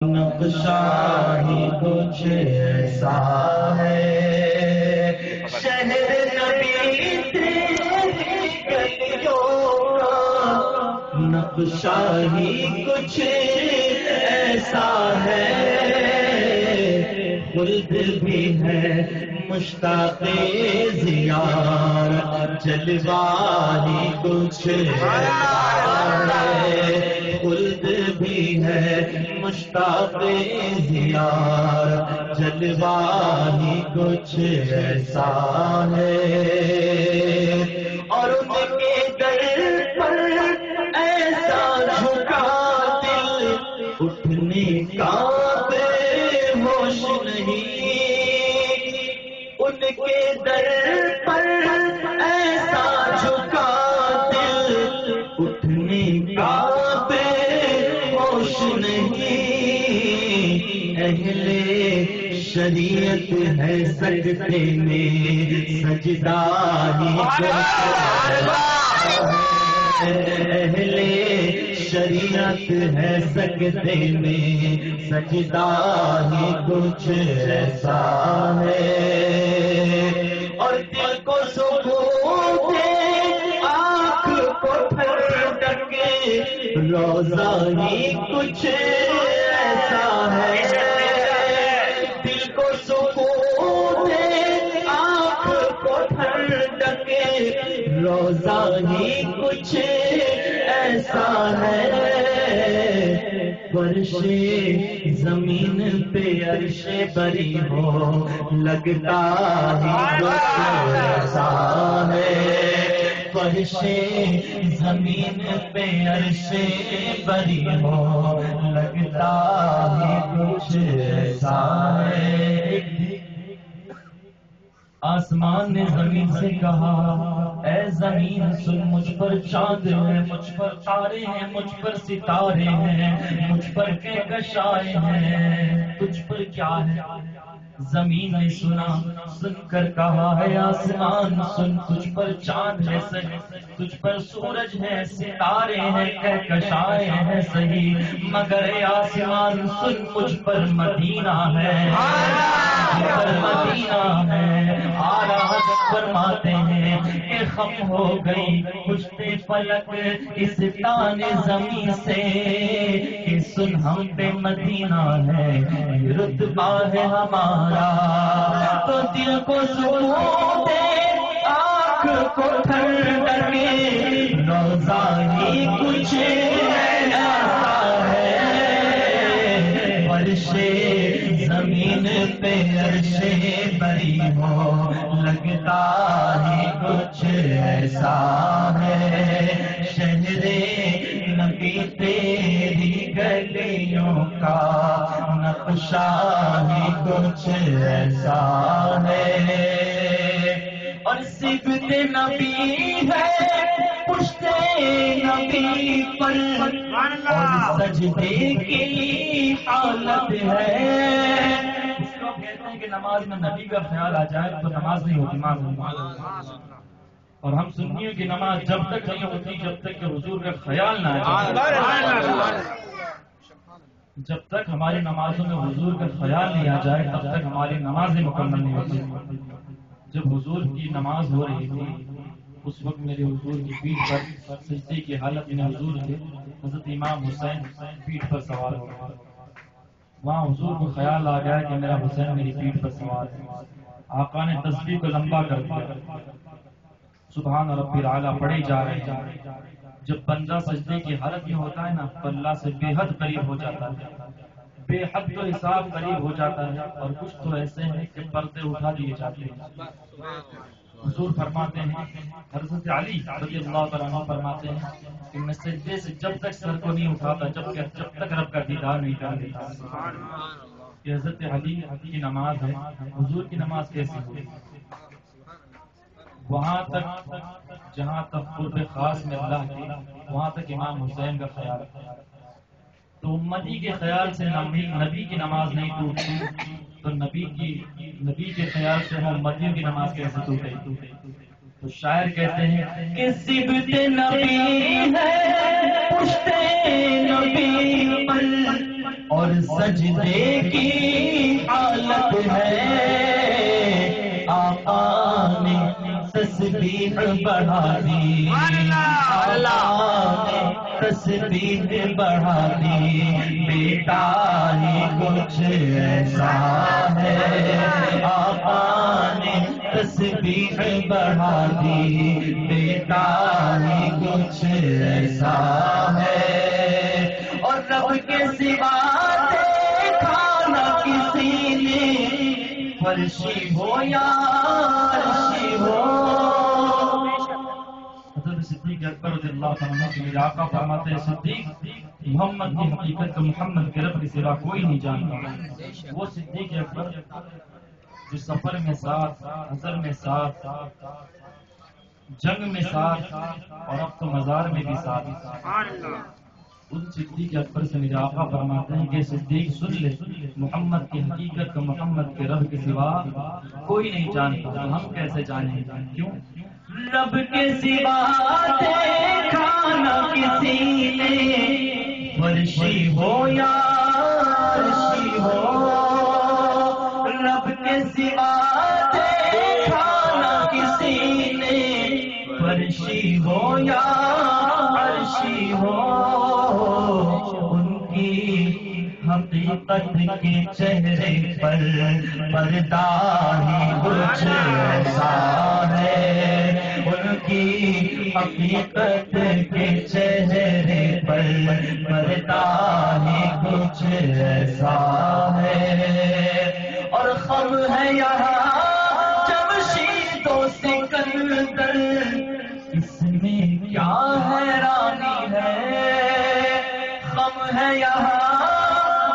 نقشہ ہی کچھ ایسا ہے، شہر نبی تیری گلیوں کا نقشہ ہی کچھ ایسا ہے، خلد بھی ہے مشتاق زیارت، جلوہ ہی کچھ ایسا ہے، خلد بھی ہے مشتاق زیارت، جلوہ ہی کچھ ایسا ہے، اور ان کے در پر ایسا جھکا دل اٹھنے کا بے ہوش نہیں، ان کے در پر ایسا جھکا دل اٹھنے کا بے ہوش نہیں، اہل شریعت ہے سجدے میں سجدہ ہی اہل شریعت ہے سجدے میں سجدہ ہی کچھ ایسا ہے، اور دل کو سکون دے آنکھ کو ٹھنڈک کے روزہ ہی کچھ ایسا ہے، دل کو سکون دے آنکھ کو ٹھنڈک کے روزہ ہی کچھ ایسا ہے، فرش زمین پہ عرش بری ہو لگتا ہی کچھ ایسا ہے، فرش زمین پہ عرش بری ہو لگتا ہی کچھ ایسا ہے، آسمان نے زمین سے کہا اے زمین سن، مجھ پر چاند ہے، مجھ پر تارے ہیں، مجھ پر ستارے ہیں، مجھ پر کہکشائیں ہیں، تجھ پر کیا ہے؟ زمین نے سنا، سن کر کہا ہے آسمان سن، تجھ پر چاند ہے صحیح، تجھ پر سورج ہے، ستارے ہیں، کہکشائیں ہیں صحیح، مگر اے آسمان سن، مجھ پر مدینہ ہے، مجھ پر مدینہ ہے، آرہا فرماتے ہیں کہ خم ہو گئی پشتے فلک اس تان زمین سے، کہ سن ہم پہ مدینہ ہے، یہ رتبہ ہے ہمارا، تو دل کو سکون دے آنکھ کو ٹھنڈک کے روزہ ہی کچھ ایسا ہے، فرش زمین پہ عرش بری ہو لگتا ہی کچھ ایسا ہے، شہر نبی تیری گلیوں کا نقشہ ہی کچھ ایسا ہے، اور صفت نبی ہے پشت نبی پر، اور سجدے کی حالت ہے، کہتے ہیں کہ نماز میں نبی کا خیال آ جائے تو نماز نہیں ہوتی، اور ہم سنیوں کی نماز جب تک نہیں ہوتی جب تک کہ حضور کا خیال نہ آئے، جب تک ہماری نمازوں میں حضور کا خیال نہیں آ جائے تب تک ہماری نمازیں مکمل نہیں ہوتی۔ جب حضور کی نماز ہو رہی تھی اس وقت میرے حضور کی پیٹھ پر سجدے کی حالت میں حضور تھے، حضرت امام حسین پیٹھ پر سوار ہو گئے، وہاں حضور کو خیال آ گیا کہ میرا حسین میری پیٹھ پر سوار ہے، آقا نے تسبیح کو لمبا کر دیا، سبحان ربی الاعلیٰ پڑھے جا رہے ہیں، جب بندہ سجدے کی حالت میں ہوتا ہے نا تو اللہ سے بے حد قریب ہو جاتا ہے، بے حد تو حساب قریب ہو جاتا ہے، اور کچھ تو ایسے ہیں کہ پردے اٹھا دیے جاتے ہیں۔ حضور فرماتے ہیں، حضرت علی رضی اللہ تعالیٰ عنہ فرماتے ہیں کہ میں سجدے سے جب تک سر کو نہیں اٹھاتا جب تک رب کا دیدار نہیں کر دیتا۔ کہ حضرت علی کی نماز ہے، حضور کی نماز کیسی ہوگی؟ وہاں تک جہاں تک قرب خاص میں اللہ کی، وہاں تک امام حسین کا خیال ہے، تو امتی کے خیال سے نبی کی نماز نہیں ٹوٹتی، تو نبی کے خیال سے ہم امتیوں کی نماز کیسے ٹوٹے؟ تو شاعر کہتے ہیں کہ صفت نبی ہے پشت نبی پر، اور سجدے کی حالت ہے آقا نے تسبیح بڑھا دی، آقا نے تسبیح بڑھا دی، بیٹا ہی کچھ ایسا ہے، آقا نے تسبیح بڑھا دی، بیٹا ہی کچھ ایسا ہے، اور رب کے سوا دیکھا نہ کسی نے، فرشی ہو یا عرشی ہو۔ حضرت صدیق اکبر رضی اللہ عنہ کے میرے آقا فرماتے ہیں صدیق محمد کی حقیقت کو محمد کے رب کے سوا کوئی نہیں جانتا۔ وہ صدیق اکبر جو سفر میں ساتھ، حضر میں ساتھ، جنگ میں ساتھ، اور اب تو مزار میں بھی ساتھ، ان صدیق اکبر سے میرے آقا فرماتے ہیں کہ صدیق سن لے، محمد کی حقیقت کو محمد کے رب کے سوا کوئی نہیں جانتا، تو ہم کیسے جانیں گے؟ کیوں؟ رب کے سوا دیکھا نہ کسی نے، فرشی ہو یا عرشی ہو، رب کے سوا دیکھا نہ کسی نے، فرشی ہو یا عرشی ہو، ان کی حقیقت کے چہرے پر پردہ ہی کچھ ایسا ہے، ان کی حقیقت کے چہرے پر پردہ ہی کچھ ایسا ہے، اور خم ہے یہاں جمشید و سکندر، اس میں کیا حیرانی ہے، خم ہے یہاں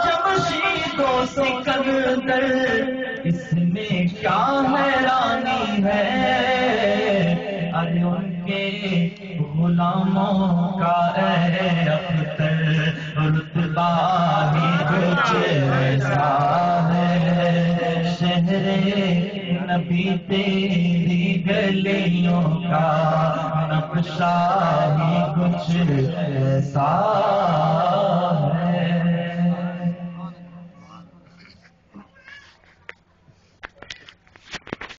جمشید و سکندر، اس میں کیا حیرانی ہے، ارے ان کے غلاموں کا اے اختر رتبہ ہی کچھ ایسا ہے، شہر نبی تیری گلیوں کا نقشہ ہی کچھ ایسا